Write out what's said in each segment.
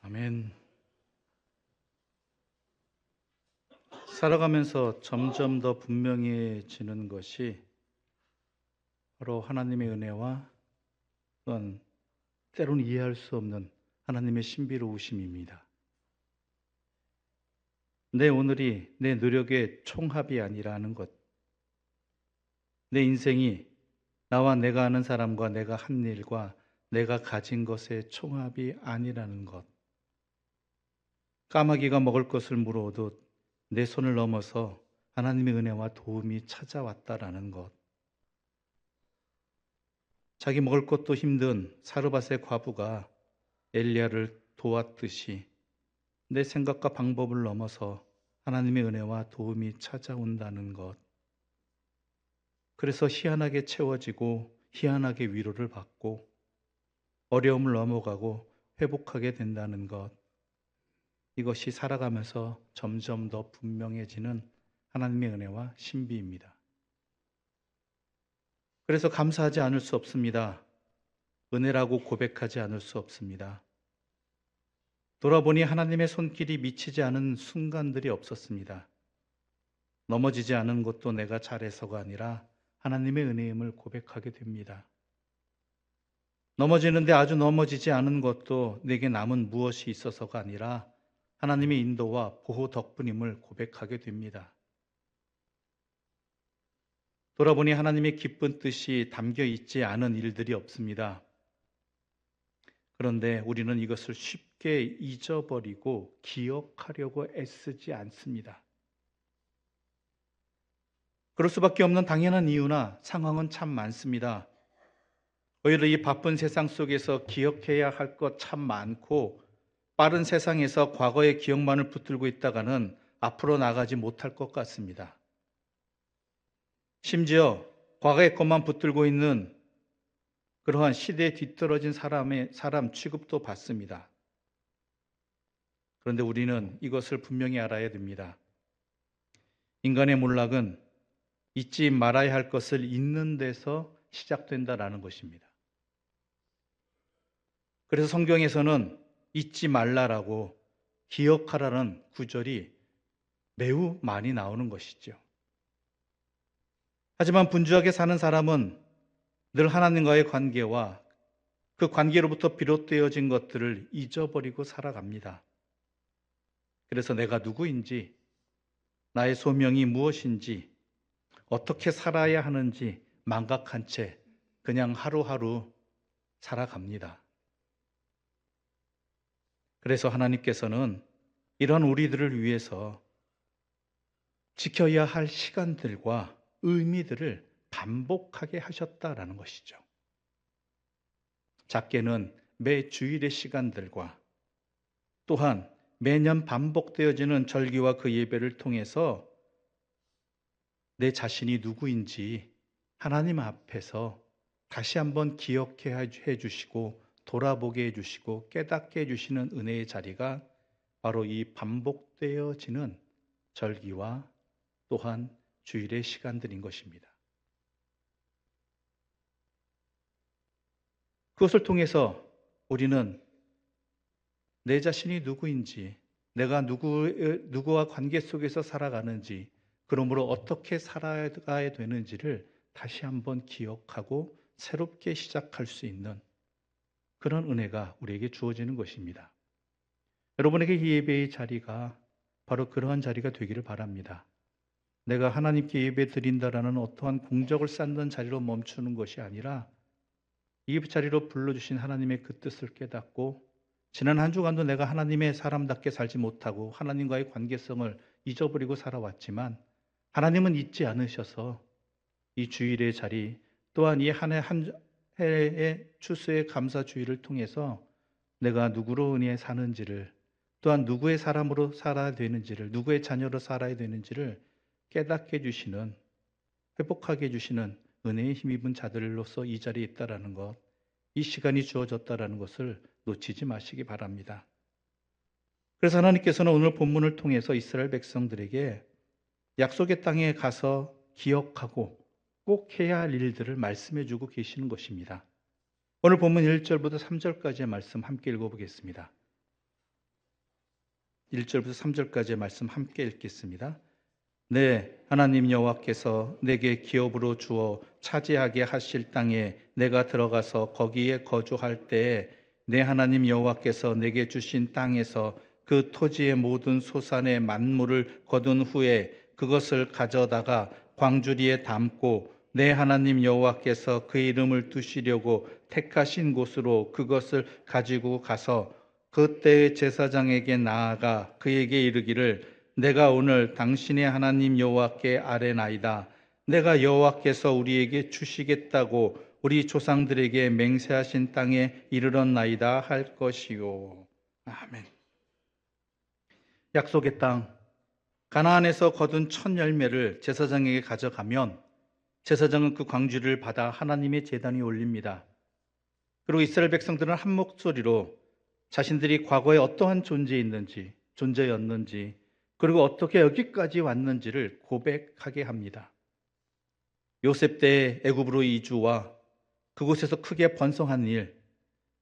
아멘. 살아가면서 점점 더 분명해지는 것이 바로 하나님의 은혜와 또한 때로는 이해할 수 없는 하나님의 신비로우심입니다. 내 오늘이 내 노력의 총합이 아니라는 것, 내 인생이 나와 내가 아는 사람과 내가 한 일과 내가 가진 것의 총합이 아니라는 것, 까마귀가 먹을 것을 물어오듯 내 손을 넘어서 하나님의 은혜와 도움이 찾아왔다라는 것, 자기 먹을 것도 힘든 사르밧의 과부가 엘리야를 도왔듯이 내 생각과 방법을 넘어서 하나님의 은혜와 도움이 찾아온다는 것. 그래서 희한하게 채워지고 희한하게 위로를 받고 어려움을 넘어가고 회복하게 된다는 것. 이것이 살아가면서 점점 더 분명해지는 하나님의 은혜와 신비입니다. 그래서 감사하지 않을 수 없습니다. 은혜라고 고백하지 않을 수 없습니다. 돌아보니 하나님의 손길이 미치지 않은 순간들이 없었습니다. 넘어지지 않은 것도 내가 잘해서가 아니라 하나님의 은혜임을 고백하게 됩니다. 넘어지는데 아주 넘어지지 않은 것도 내게 남은 무엇이 있어서가 아니라 하나님의 인도와 보호 덕분임을 고백하게 됩니다. 돌아보니 하나님의 기쁜 뜻이 담겨 있지 않은 일들이 없습니다. 그런데 우리는 이것을 쉽게 잊어버리고 기억하려고 애쓰지 않습니다. 그럴 수밖에 없는 당연한 이유나 상황은 참 많습니다. 오히려 이 바쁜 세상 속에서 기억해야 할 것 참 많고 빠른 세상에서 과거의 기억만을 붙들고 있다가는 앞으로 나가지 못할 것 같습니다. 심지어 과거의 것만 붙들고 있는 그러한 시대에 뒤떨어진 사람 취급도 받습니다. 그런데 우리는 이것을 분명히 알아야 됩니다. 인간의 몰락은 잊지 말아야 할 것을 잊는 데서 시작된다라는 것입니다. 그래서 성경에서는 잊지 말라라고 기억하라는 구절이 매우 많이 나오는 것이죠. 하지만 분주하게 사는 사람은 늘 하나님과의 관계와 그 관계로부터 비롯되어진 것들을 잊어버리고 살아갑니다. 그래서 내가 누구인지, 나의 소명이 무엇인지, 어떻게 살아야 하는지 망각한 채 그냥 하루하루 살아갑니다. 그래서 하나님께서는 이런 우리들을 위해서 지켜야 할 시간들과 의미들을 반복하게 하셨다라는 것이죠. 작게는 매 주일의 시간들과 또한 매년 반복되어지는 절기와 그 예배를 통해서 내 자신이 누구인지 하나님 앞에서 다시 한번 기억해 주시고 돌아보게 해주시고 깨닫게 해주시는 은혜의 자리가 바로 이 반복되어지는 절기와 또한 주일의 시간들인 것입니다. 그것을 통해서 우리는 내 자신이 누구인지, 내가 누구와 관계 속에서 살아가는지, 그러므로 어떻게 살아가야 되는지를 다시 한번 기억하고 새롭게 시작할 수 있는 그런 은혜가 우리에게 주어지는 것입니다. 여러분에게 이 예배의 자리가 바로 그러한 자리가 되기를 바랍니다. 내가 하나님께 예배 드린다라는 어떠한 공적을 쌓는 자리로 멈추는 것이 아니라 이 자리로 불러주신 하나님의 그 뜻을 깨닫고 지난 한 주간도 내가 하나님의 사람답게 살지 못하고 하나님과의 관계성을 잊어버리고 살아왔지만 하나님은 잊지 않으셔서 이 주일의 자리 또한 이 한 해의 추수의 감사 주일을 통해서 내가 누구로 은혜 사는지를 또한 누구의 사람으로 살아야 되는지를 누구의 자녀로 살아야 되는지를 깨닫게 해주시는 회복하게 해주시는 은혜에 힘입은 자들로서 이 자리에 있다라는 것, 이 시간이 주어졌다라는 것을 놓치지 마시기 바랍니다. 그래서 하나님께서는 오늘 본문을 통해서 이스라엘 백성들에게 약속의 땅에 가서 기억하고 꼭 해야 할 일들을 말씀해 주고 계시는 것입니다. 오늘 본문 1절부터 3절까지의 말씀 함께 읽어보겠습니다. 1절부터 3절까지의 말씀 함께 읽겠습니다. 네, 하나님 여호와께서 내게 기업으로 주어 차지하게 하실 땅에 내가 들어가서 거기에 거주할 때에 내 하나님 여호와께서 내게 주신 땅에서 그 토지의 모든 소산의 만물을 거둔 후에 그것을 가져다가 광주리에 담고 내 하나님 여호와께서 그 이름을 두시려고 택하신 곳으로 그것을 가지고 가서 그때의 제사장에게 나아가 그에게 이르기를 내가 오늘 당신의 하나님 여호와께 아뢰나이다. 내가 여호와께서 우리에게 주시겠다고 우리 조상들에게 맹세하신 땅에 이르렀나이다 할 것이요. 아멘. 약속의 땅 가나안에서 거둔 첫 열매를 제사장에게 가져가면 제사장은 그 광주를 받아 하나님의 제단 위에 올립니다. 그리고 이스라엘 백성들은 한 목소리로 자신들이 과거에 어떠한 존재였는지 그리고 어떻게 여기까지 왔는지를 고백하게 합니다. 요셉 때 애굽으로 이주와 그곳에서 크게 번성한 일,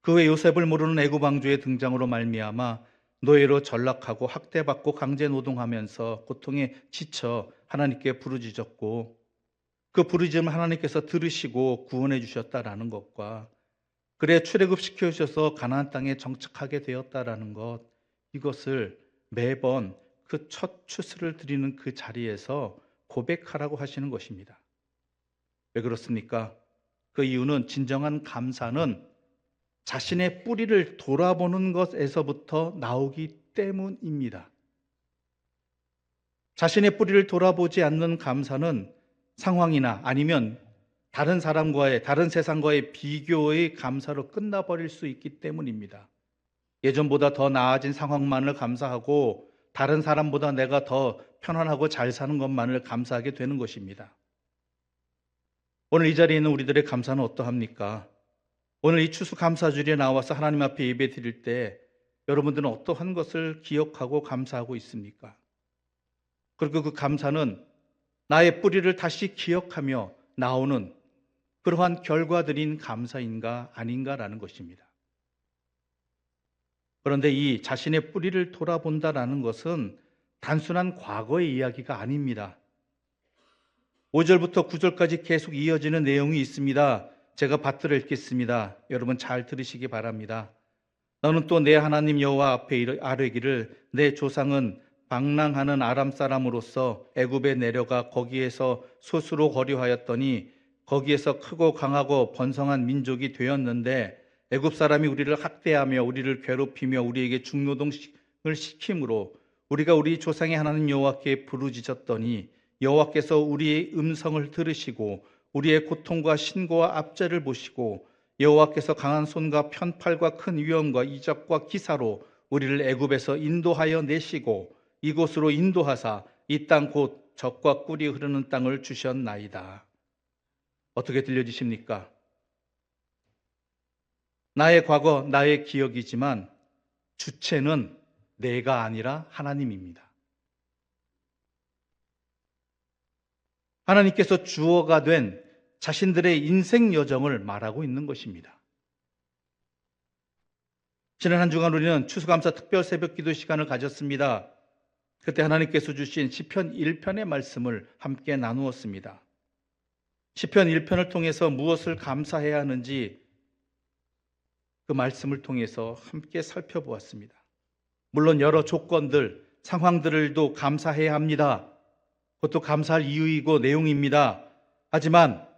그 외 요셉을 모르는 애굽 왕조의 등장으로 말미암아 노예로 전락하고 학대받고 강제 노동하면서 고통에 지쳐 하나님께 부르짖었고 그 부르짖음을 하나님께서 들으시고 구원해 주셨다라는 것과 그래 출애굽시켜 주셔서 가나안 땅에 정착하게 되었다라는 것, 이것을 매번 그 첫 추수를 드리는 그 자리에서 고백하라고 하시는 것입니다. 왜 그렇습니까? 그 이유는 진정한 감사는 자신의 뿌리를 돌아보는 것에서부터 나오기 때문입니다. 자신의 뿌리를 돌아보지 않는 감사는 상황이나 아니면 다른 사람과의, 다른 세상과의 비교의 감사로 끝나버릴 수 있기 때문입니다. 예전보다 더 나아진 상황만을 감사하고 다른 사람보다 내가 더 편안하고 잘 사는 것만을 감사하게 되는 것입니다. 오늘 이 자리에 있는 우리들의 감사는 어떠합니까? 오늘 이 추수감사주일에 나와서 하나님 앞에 예배 드릴 때 여러분들은 어떠한 것을 기억하고 감사하고 있습니까? 그리고 그 감사는 나의 뿌리를 다시 기억하며 나오는 그러한 결과들인 감사인가 아닌가라는 것입니다. 그런데 이 자신의 뿌리를 돌아본다라는 것은 단순한 과거의 이야기가 아닙니다. 5절부터 9절까지 계속 이어지는 내용이 있습니다. 제가 받들어 읽겠습니다. 여러분 잘 들으시기 바랍니다. 너는 또 내 하나님 여호와 앞에 아뢰기를 내 조상은 방랑하는 아람 사람으로서 애굽에 내려가 거기에서 소수로 거류하였더니 거기에서 크고 강하고 번성한 민족이 되었는데 애굽 사람이 우리를 학대하며 우리를 괴롭히며 우리에게 중노동을 시킴으로 우리가 우리 조상의 하나님 여호와께 부르짖었더니 여호와께서 우리의 음성을 들으시고 우리의 고통과 신고와 압제를 보시고 여호와께서 강한 손과 편팔과 큰 위엄과 이적과 기사로 우리를 애굽에서 인도하여 내시고 이곳으로 인도하사 이 땅 곧 젖과 꿀이 흐르는 땅을 주셨나이다. 어떻게 들려지십니까? 나의 과거, 나의 기억이지만 주체는 내가 아니라 하나님입니다. 하나님께서 주어가 된 자신들의 인생 여정을 말하고 있는 것입니다. 지난 한 주간 우리는 추수감사 특별 새벽 기도 시간을 가졌습니다. 그때 하나님께서 주신 시편 1편의 말씀을 함께 나누었습니다. 시편 1편을 통해서 무엇을 감사해야 하는지 그 말씀을 통해서 함께 살펴보았습니다. 물론 여러 조건들, 상황들도 감사해야 합니다. 그것도 감사할 이유이고 내용입니다. 하지만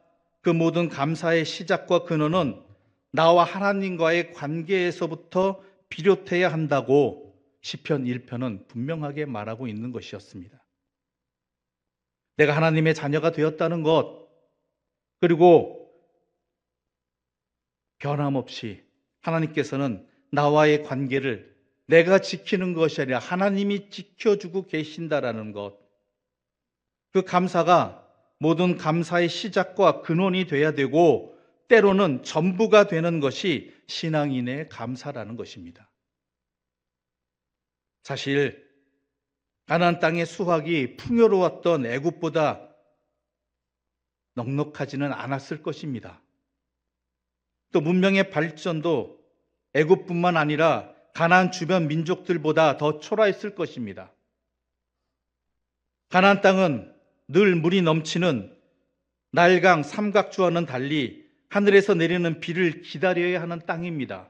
그 모든 감사의 시작과 근원은 나와 하나님과의 관계에서부터 비롯해야 한다고 시편 1편은 분명하게 말하고 있는 것이었습니다. 내가 하나님의 자녀가 되었다는 것, 그리고 변함없이 하나님께서는 나와의 관계를 내가 지키는 것이 아니라 하나님이 지켜주고 계신다라는 것, 그 감사가 모든 감사의 시작과 근원이 돼야 되고 때로는 전부가 되는 것이 신앙인의 감사라는 것입니다. 사실 가나안 땅의 수확이 풍요로웠던 애굽보다 넉넉하지는 않았을 것입니다. 또 문명의 발전도 애굽뿐만 아니라 가나안 주변 민족들보다 더 초라했을 것입니다. 가나안 땅은 늘 물이 넘치는 나일강 삼각주와는 달리 하늘에서 내리는 비를 기다려야 하는 땅입니다.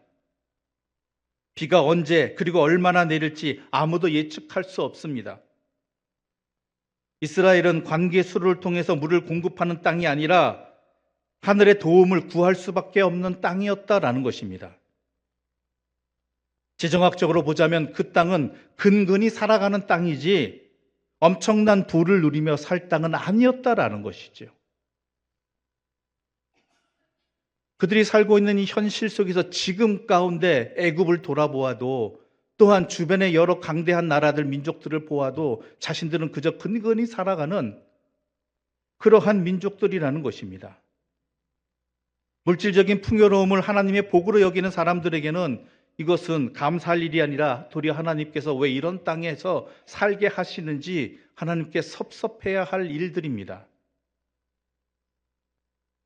비가 언제 그리고 얼마나 내릴지 아무도 예측할 수 없습니다. 이스라엘은 관계수를 통해서 물을 공급하는 땅이 아니라 하늘의 도움을 구할 수밖에 없는 땅이었다라는 것입니다. 지정학적으로 보자면 그 땅은 근근히 살아가는 땅이지 엄청난 부를 누리며 살 땅은 아니었다라는 것이죠. 그들이 살고 있는 이 현실 속에서 지금 가운데 애굽을 돌아보아도 또한 주변의 여러 강대한 나라들, 민족들을 보아도 자신들은 그저 근근히 살아가는 그러한 민족들이라는 것입니다. 물질적인 풍요로움을 하나님의 복으로 여기는 사람들에게는 이것은 감사할 일이 아니라 도리어 하나님께서 왜 이런 땅에서 살게 하시는지 하나님께 섭섭해야 할 일들입니다.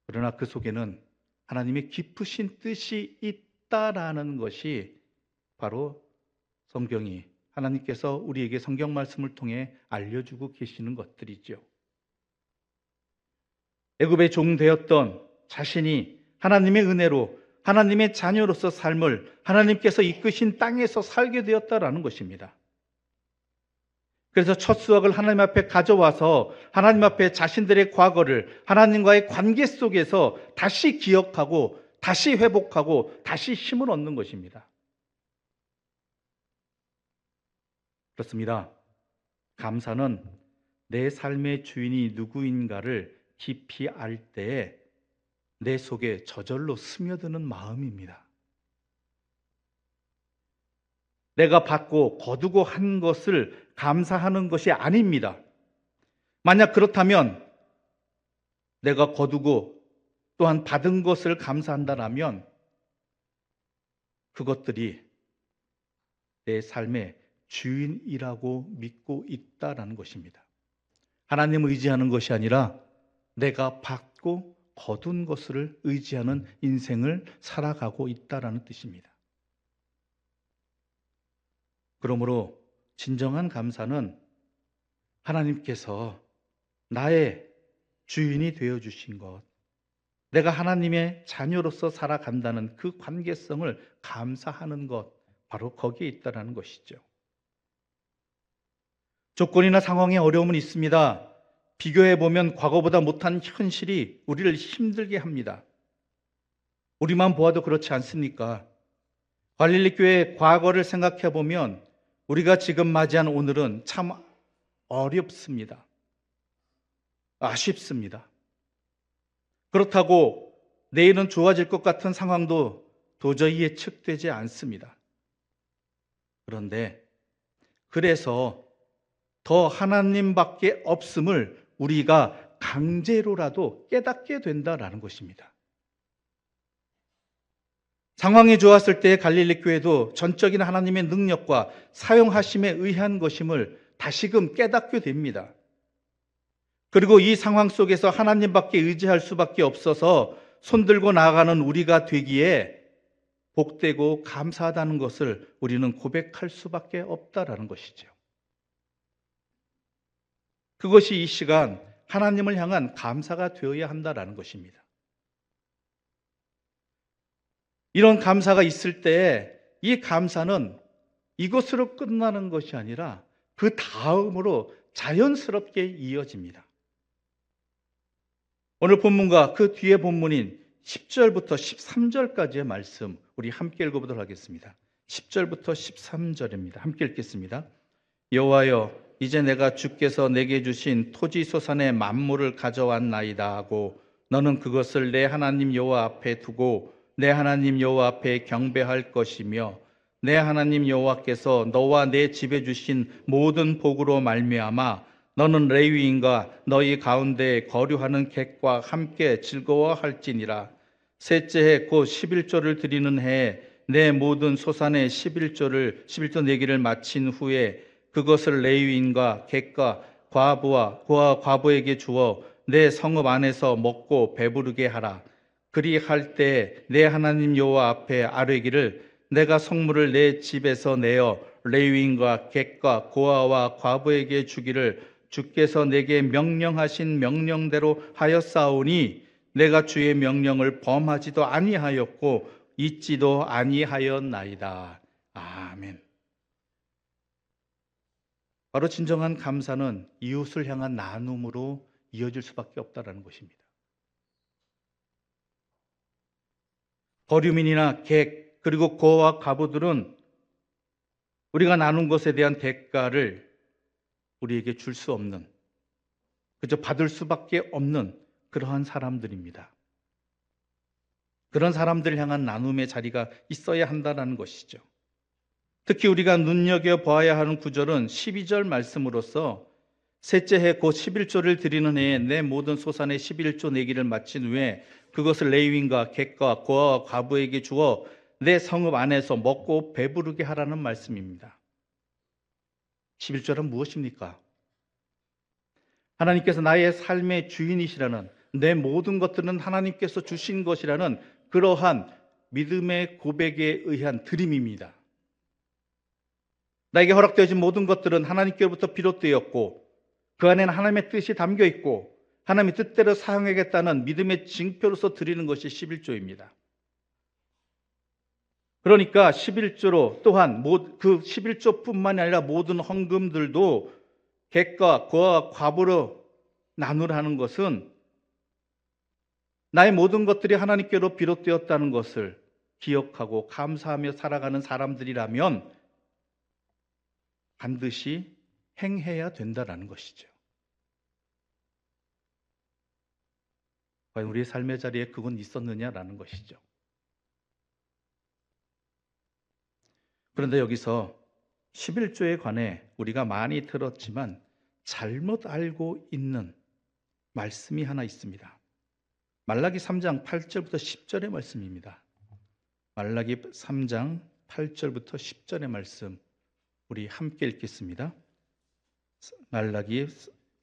그러나 그 속에는 하나님의 깊으신 뜻이 있다라는 것이 바로 성경이 하나님께서 우리에게 성경 말씀을 통해 알려주고 계시는 것들이죠. 애굽의 종 되었던 자신이 하나님의 은혜로 하나님의 자녀로서 삶을 하나님께서 이끄신 땅에서 살게 되었다라는 것입니다. 그래서 첫 수확을 하나님 앞에 가져와서 하나님 앞에 자신들의 과거를 하나님과의 관계 속에서 다시 기억하고 다시 회복하고 다시 힘을 얻는 것입니다. 그렇습니다. 감사는 내 삶의 주인이 누구인가를 깊이 알 때에 내 속에 저절로 스며드는 마음입니다. 내가 받고 거두고 한 것을 감사하는 것이 아닙니다. 만약 그렇다면 내가 거두고 또한 받은 것을 감사한다면 그것들이 내 삶의 주인이라고 믿고 있다라는 것입니다. 하나님을 의지하는 것이 아니라 내가 받고 거둔 것을 의지하는 인생을 살아가고 있다라는 뜻입니다. 그러므로 진정한 감사는 하나님께서 나의 주인이 되어주신 것, 내가 하나님의 자녀로서 살아간다는 그 관계성을 감사하는 것, 바로 거기에 있다라는 것이죠. 조건이나 상황에 어려움은 있습니다. 비교해보면 과거보다 못한 현실이 우리를 힘들게 합니다. 우리만 보아도 그렇지 않습니까? 갈릴리 교회의 과거를 생각해보면 우리가 지금 맞이한 오늘은 참 어렵습니다. 아쉽습니다. 그렇다고 내일은 좋아질 것 같은 상황도 도저히 예측되지 않습니다. 그런데 그래서 더 하나님밖에 없음을 우리가 강제로라도 깨닫게 된다라는 것입니다. 상황이 좋았을 때 갈릴리 교회도 전적인 하나님의 능력과 사용하심에 의한 것임을 다시금 깨닫게 됩니다. 그리고 이 상황 속에서 하나님밖에 의지할 수밖에 없어서 손들고 나아가는 우리가 되기에 복되고 감사하다는 것을 우리는 고백할 수밖에 없다라는 것이죠. 그것이 이 시간 하나님을 향한 감사가 되어야 한다라는 것입니다. 이런 감사가 있을 때 이 감사는 이것으로 끝나는 것이 아니라 그 다음으로 자연스럽게 이어집니다. 오늘 본문과 그 뒤에 본문인 10절부터 13절까지의 말씀 우리 함께 읽어보도록 하겠습니다. 10절부터 13절입니다. 함께 읽겠습니다. 여호와여, 이제 내가 주께서 내게 주신 토지 소산의 만물을 가져왔나이다 하고 너는 그것을 내 하나님 여호와 앞에 두고 내 하나님 여호와 앞에 경배할 것이며 내 하나님 여호와께서 너와 내 집에 주신 모든 복으로 말미암아 너는 레위인과 너희 가운데 거류하는 객과 함께 즐거워할지니라. 셋째 해 곧 11조를 드리는 해에 내 모든 소산의 11조 내기를 마친 후에 그것을 레위인과 객과 과부와 과부에게 주어 내 성읍 안에서 먹고 배부르게 하라. 그리할 때 내 하나님 여호와 앞에 아뢰기를 내가 성물을 내 집에서 내어 레위인과 객과 고아와 과부에게 주기를 주께서 내게 명령하신 명령대로 하였사오니 내가 주의 명령을 범하지도 아니하였고 잊지도 아니하였나이다. 아멘. 바로 진정한 감사는 이웃을 향한 나눔으로 이어질 수밖에 없다는 것입니다. 거류민이나 객 그리고 고아와 과부들은 우리가 나눈 것에 대한 대가를 우리에게 줄 수 없는, 그저 받을 수밖에 없는 그러한 사람들입니다. 그런 사람들을 향한 나눔의 자리가 있어야 한다는 것이죠. 특히 우리가 눈여겨봐야 하는 구절은 12절 말씀으로서 셋째 해 곧 11조를 드리는 해에 내 모든 소산의 11조 내기를 마친 후에 그것을 레위인과 객과 고아와 과부에게 주어 내 성읍 안에서 먹고 배부르게 하라는 말씀입니다. 11조는 무엇입니까? 하나님께서 나의 삶의 주인이시라는, 내 모든 것들은 하나님께서 주신 것이라는 그러한 믿음의 고백에 의한 드림입니다. 나에게 허락되어진 모든 것들은 하나님께로부터 비롯되었고 그 안에는 하나님의 뜻이 담겨 있고 하나님의 뜻대로 사용하겠다는 믿음의 징표로서 드리는 것이 11조입니다. 그러니까 11조로 또한 그 11조뿐만이 아니라 모든 헌금들도 객과 고아와 과부로 나누라는 것은 나의 모든 것들이 하나님께로 비롯되었다는 것을 기억하고 감사하며 살아가는 사람들이라면 반드시 행해야 된다는 것이죠. 과연 우리의 삶의 자리에 그건 있었느냐라는 것이죠. 그런데 여기서 11조에 관해 우리가 많이 들었지만 잘못 알고 있는 말씀이 하나 있습니다. 말라기 3장 8절부터 10절의 말씀입니다. 말라기 3장 8절부터 10절의 말씀 우리 함께 읽겠습니다. 말라기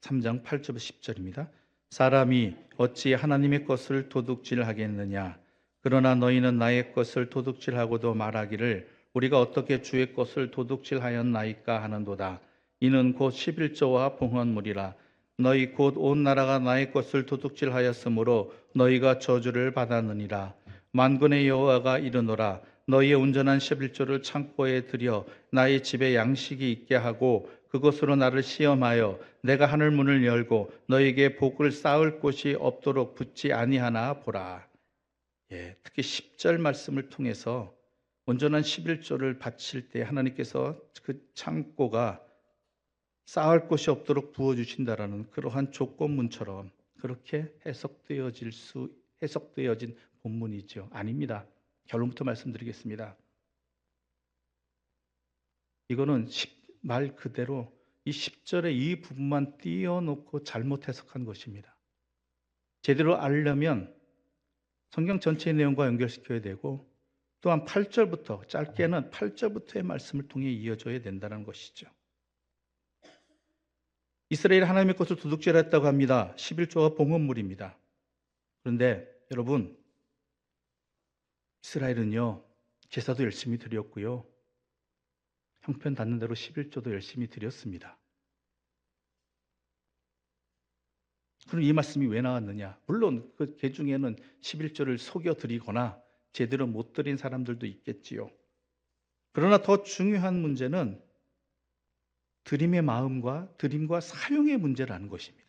3장 8절부터 10절입니다. 사람이 어찌 하나님의 것을 도둑질하겠느냐? 그러나 너희는 나의 것을 도둑질하고도 말하기를 우리가 어떻게 주의 것을 도둑질하였나이까 하는도다. 이는 곧 11조와 봉헌물이라. 너희 곧 온 나라가 나의 것을 도둑질하였으므로 너희가 저주를 받았느니라. 만군의 여호와가 이르노라. 너희의 온전한 11조를 창고에 들여 나의 집에 양식이 있게 하고 그것으로 나를 시험하여 내가 하늘 문을 열고 너희에게 복을 쌓을 곳이 없도록 붙지 아니하나 보라. 특히 10절 말씀을 통해서 온전한 11조를 바칠 때 하나님께서 그 창고가 쌓을 곳이 없도록 부어주신다라는 그러한 조건문처럼 그렇게 해석되어진 본문이죠. 아닙니다. 결론부터 말씀드리겠습니다. 이거는 말 그대로 이 10절의 이 부분만 띄워놓고 잘못 해석한 것입니다. 제대로 알려면 성경 전체의 내용과 연결시켜야 되고 또한 8절부터, 짧게는 8절부터의 말씀을 통해 이어져야 된다는 것이죠. 이스라엘 하나님의 것을 도둑질했다고 합니다. 11조가 봉헌물입니다. 그런데 여러분, 이스라엘은요 제사도 열심히 드렸고요 형편 닿는 대로 11조도 열심히 드렸습니다. 그럼 이 말씀이 왜 나왔느냐? 물론 그 중에는 11조를 속여 드리거나 제대로 못 드린 사람들도 있겠지요. 그러나 더 중요한 문제는 드림의 마음과 드림과 사용의 문제라는 것입니다.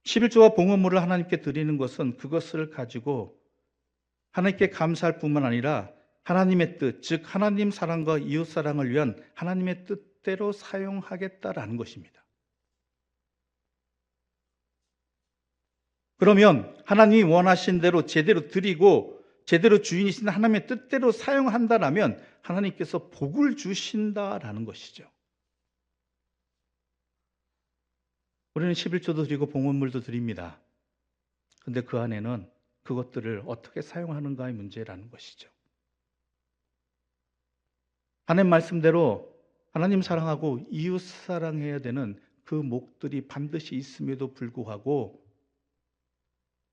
11조와 봉헌물을 하나님께 드리는 것은 그것을 가지고 하나님께 감사할 뿐만 아니라 하나님의 뜻, 즉 하나님 사랑과 이웃 사랑을 위한 하나님의 뜻대로 사용하겠다라는 것입니다. 그러면 하나님이 원하신 대로 제대로 드리고 제대로 주인이신 하나님의 뜻대로 사용한다라면 하나님께서 복을 주신다라는 것이죠. 우리는 11조도 드리고 봉헌물도 드립니다. 그런데 그 안에는 그것들을 어떻게 사용하는가의 문제라는 것이죠. 하나님 말씀대로 하나님 사랑하고 이웃 사랑해야 되는 그 목들이 반드시 있음에도 불구하고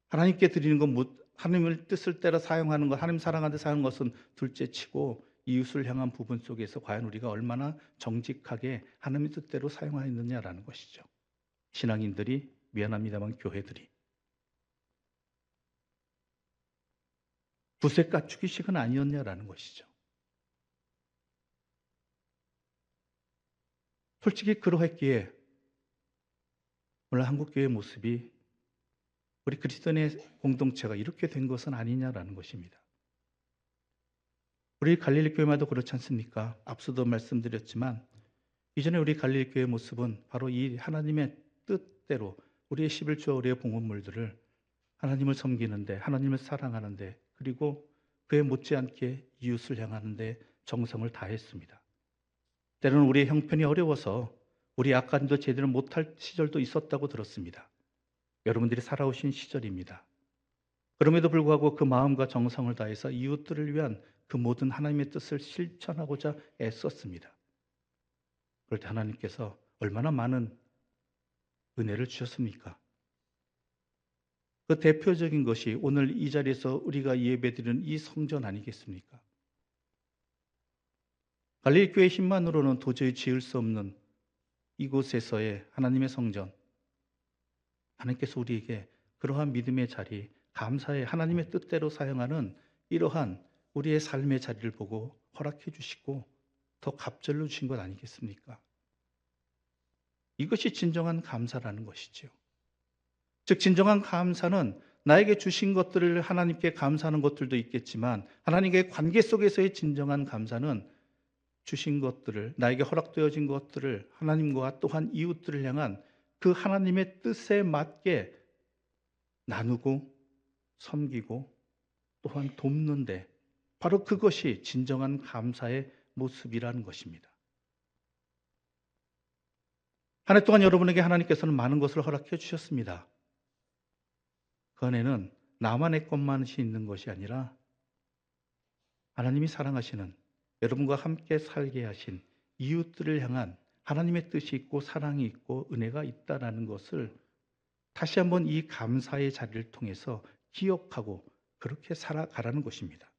하나님께 드리는 것, 하나님을 뜻을 따라 사용하는 것, 하나님 사랑하는 데 사용하는 것은 둘째치고 이웃을 향한 부분 속에서 과연 우리가 얼마나 정직하게 하나님의 뜻대로 사용하였느냐라는 것이죠. 신앙인들이, 미안합니다만 교회들이 붓에 까추기식은 아니었냐라는 것이죠. 솔직히 그러했기에 오늘 한국교회의 모습이 우리 그리스도인의 공동체가 이렇게 된 것은 아니냐라는 것입니다. 우리 갈릴리 교회마다 그렇지 않습니까? 앞서도 말씀드렸지만 이전에 우리 갈릴리 교회의 모습은 바로 이 하나님의 뜻대로 우리의 11조 우리의 봉헌물들을 하나님을 섬기는데, 하나님을 사랑하는데, 그리고 그에 못지않게 이웃을 향하는데 정성을 다했습니다. 때로는 우리의 형편이 어려워서 우리 약간도 제대로 못할 시절도 있었다고 들었습니다. 여러분들이 살아오신 시절입니다. 그럼에도 불구하고 그 마음과 정성을 다해서 이웃들을 위한 그 모든 하나님의 뜻을 실천하고자 애썼습니다. 그럴 때 하나님께서 얼마나 많은 은혜를 주셨습니까? 그 대표적인 것이 오늘 이 자리에서 우리가 예배드리는 이 성전 아니겠습니까? 갈릴리 교회 힘만으로는 도저히 지을 수 없는 이곳에서의 하나님의 성전, 하나님께서 우리에게 그러한 믿음의 자리, 감사의 하나님의 뜻대로 사용하는 이러한 우리의 삶의 자리를 보고 허락해 주시고 더 갑절로 주신 것 아니겠습니까? 이것이 진정한 감사라는 것이죠. 즉 진정한 감사는 나에게 주신 것들을 하나님께 감사하는 것들도 있겠지만 하나님과의 관계 속에서의 진정한 감사는 주신 것들을, 나에게 허락되어진 것들을 하나님과 또한 이웃들을 향한 그 하나님의 뜻에 맞게 나누고 섬기고 또한 돕는데 바로 그것이 진정한 감사의 모습이라는 것입니다. 한 해 동안 여러분에게 하나님께서는 많은 것을 허락해 주셨습니다. 그 안에는 나만의 것만이 있는 것이 아니라 하나님이 사랑하시는 여러분과 함께 살게 하신 이웃들을 향한 하나님의 뜻이 있고 사랑이 있고 은혜가 있다는 것을 다시 한번 이 감사의 자리를 통해서 기억하고 그렇게 살아가라는 것입니다.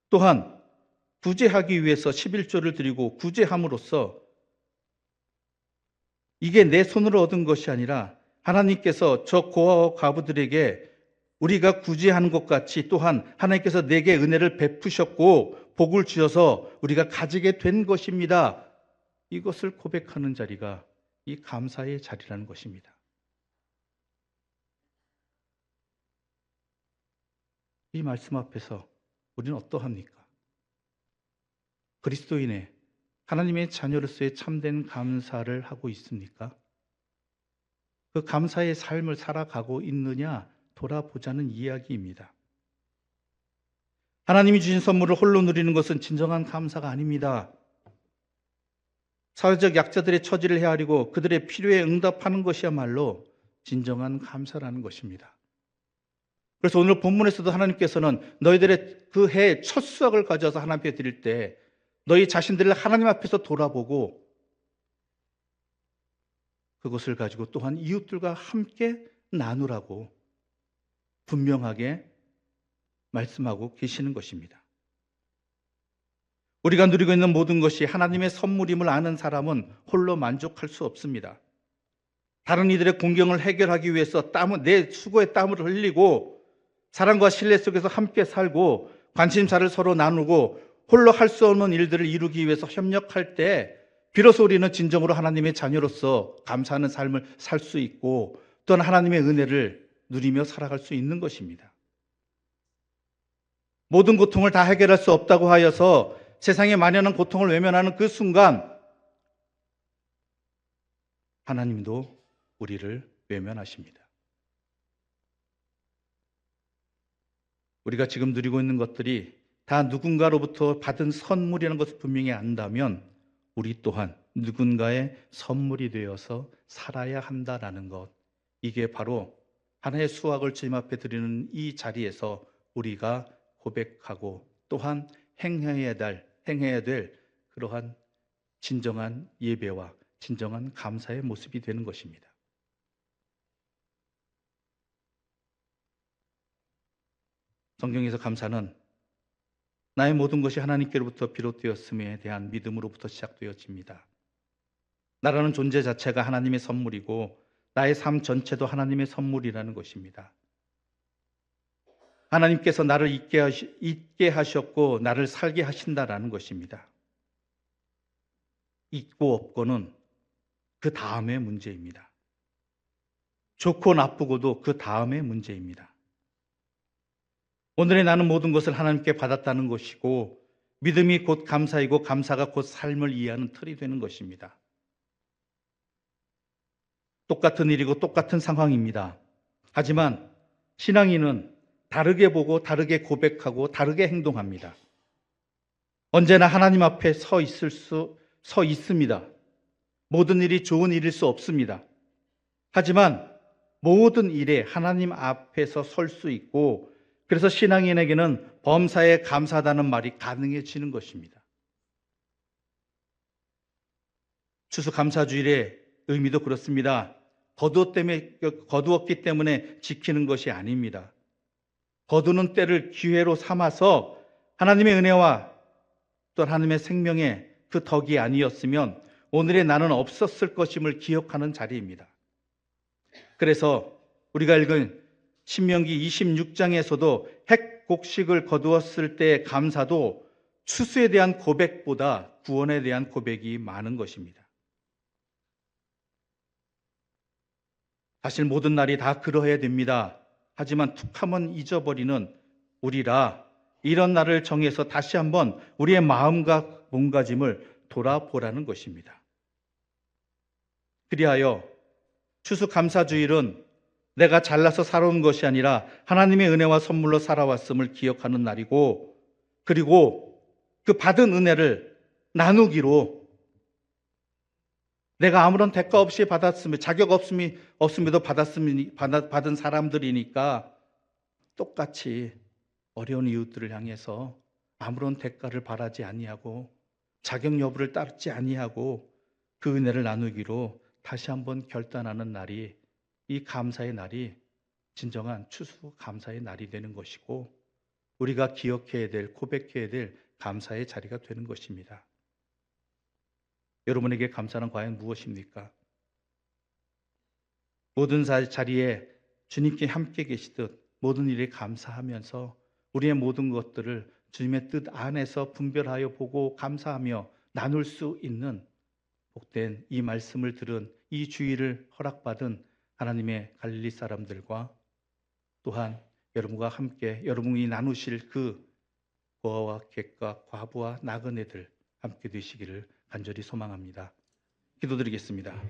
또한 구제하기 위해서 11조를 드리고 구제함으로써 이게 내 손으로 얻은 것이 아니라 하나님께서 저 고아와 과부들에게 우리가 구제하는 것 같이 또한 하나님께서 내게 은혜를 베푸셨고 복을 주셔서 우리가 가지게 된 것입니다. 이것을 고백하는 자리가 이 감사의 자리라는 것입니다. 이 말씀 앞에서 우리는 어떠합니까? 그리스도인의 하나님의 자녀로서의 참된 감사를 하고 있습니까? 그 감사의 삶을 살아가고 있느냐 돌아보자는 이야기입니다. 하나님이 주신 선물을 홀로 누리는 것은 진정한 감사가 아닙니다. 사회적 약자들의 처지를 헤아리고 그들의 필요에 응답하는 것이야말로 진정한 감사라는 것입니다. 그래서 오늘 본문에서도 하나님께서는 너희들의 그 해의 첫 수확을 가져와서 하나님께 드릴 때 너희 자신들을 하나님 앞에서 돌아보고 그것을 가지고 또한 이웃들과 함께 나누라고 분명하게 말씀하고 계시는 것입니다. 우리가 누리고 있는 모든 것이 하나님의 선물임을 아는 사람은 홀로 만족할 수 없습니다. 다른 이들의 공경을 해결하기 위해서 내 수고의 땀을 흘리고 사랑과 신뢰 속에서 함께 살고 관심사를 서로 나누고 홀로 할 수 없는 일들을 이루기 위해서 협력할 때 비로소 우리는 진정으로 하나님의 자녀로서 감사하는 삶을 살 수 있고 또한 하나님의 은혜를 누리며 살아갈 수 있는 것입니다. 모든 고통을 다 해결할 수 없다고 하여서 세상에 만연한 고통을 외면하는 그 순간 하나님도 우리를 외면하십니다. 우리가 지금 누리고 있는 것들이 다 누군가로부터 받은 선물이라는 것을 분명히 안다면 우리 또한 누군가의 선물이 되어서 살아야 한다는 것, 이게 바로 하나의 수확을 주님 앞에 드리는 이 자리에서 우리가 고백하고 또한 행해야 될 그러한 진정한 예배와 진정한 감사의 모습이 되는 것입니다. 성경에서 감사는 나의 모든 것이 하나님께로부터 비롯되었음에 대한 믿음으로부터 시작되어집니다. 나라는 존재 자체가 하나님의 선물이고 나의 삶 전체도 하나님의 선물이라는 것입니다. 하나님께서 나를 있게 하셨고 나를 살게 하신다라는 것입니다. 있고 없고는 그 다음의 문제입니다. 좋고 나쁘고도 그 다음의 문제입니다. 오늘의 나는 모든 것을 하나님께 받았다는 것이고 믿음이 곧 감사이고 감사가 곧 삶을 이해하는 틀이 되는 것입니다. 똑같은 일이고 똑같은 상황입니다. 하지만 신앙인은 다르게 보고 다르게 고백하고 다르게 행동합니다. 언제나 하나님 앞에 서 있습니다. 모든 일이 좋은 일일 수 없습니다. 하지만 모든 일에 하나님 앞에서 설 수 있고 그래서 신앙인에게는 범사에 감사하다는 말이 가능해지는 것입니다. 추수감사주일의 의미도 그렇습니다. 거두었기 때문에 지키는 것이 아닙니다. 거두는 때를 기회로 삼아서 하나님의 은혜와 또 하나님의 생명의 그 덕이 아니었으면 오늘의 나는 없었을 것임을 기억하는 자리입니다. 그래서 우리가 읽은 신명기 26장에서도 핵곡식을 거두었을 때의 감사도 추수에 대한 고백보다 구원에 대한 고백이 많은 것입니다. 사실 모든 날이 다 그러해야 됩니다. 하지만 툭하면 잊어버리는 우리라 이런 날을 정해서 다시 한번 우리의 마음과 몸가짐을 돌아보라는 것입니다. 그리하여 추수감사주일은 내가 잘나서 살아온 것이 아니라 하나님의 은혜와 선물로 살아왔음을 기억하는 날이고 그리고 그 받은 은혜를 나누기로 내가 아무런 대가 없이 받았으며 자격 없음에도 받은 사람들이니까 똑같이 어려운 이웃들을 향해서 아무런 대가를 바라지 아니하고 자격 여부를 따르지 아니하고 그 은혜를 나누기로 다시 한번 결단하는 날이 이 감사의 날이 진정한 추수 감사의 날이 되는 것이고 우리가 기억해야 될 고백해야 될 감사의 자리가 되는 것입니다. 여러분에게 감사는 과연 무엇입니까? 모든 자리에 주님께 함께 계시듯 모든 일에 감사하면서 우리의 모든 것들을 주님의 뜻 안에서 분별하여 보고 감사하며 나눌 수 있는 복된 이 말씀을 들은 이 주일을 허락받은 하나님의 갈릴리 사람들과 또한 여러분과 함께 여러분이 나누실 그 고아와 객과 과부와 나그네들 함께 되시기를 간절히 소망합니다. 기도드리겠습니다.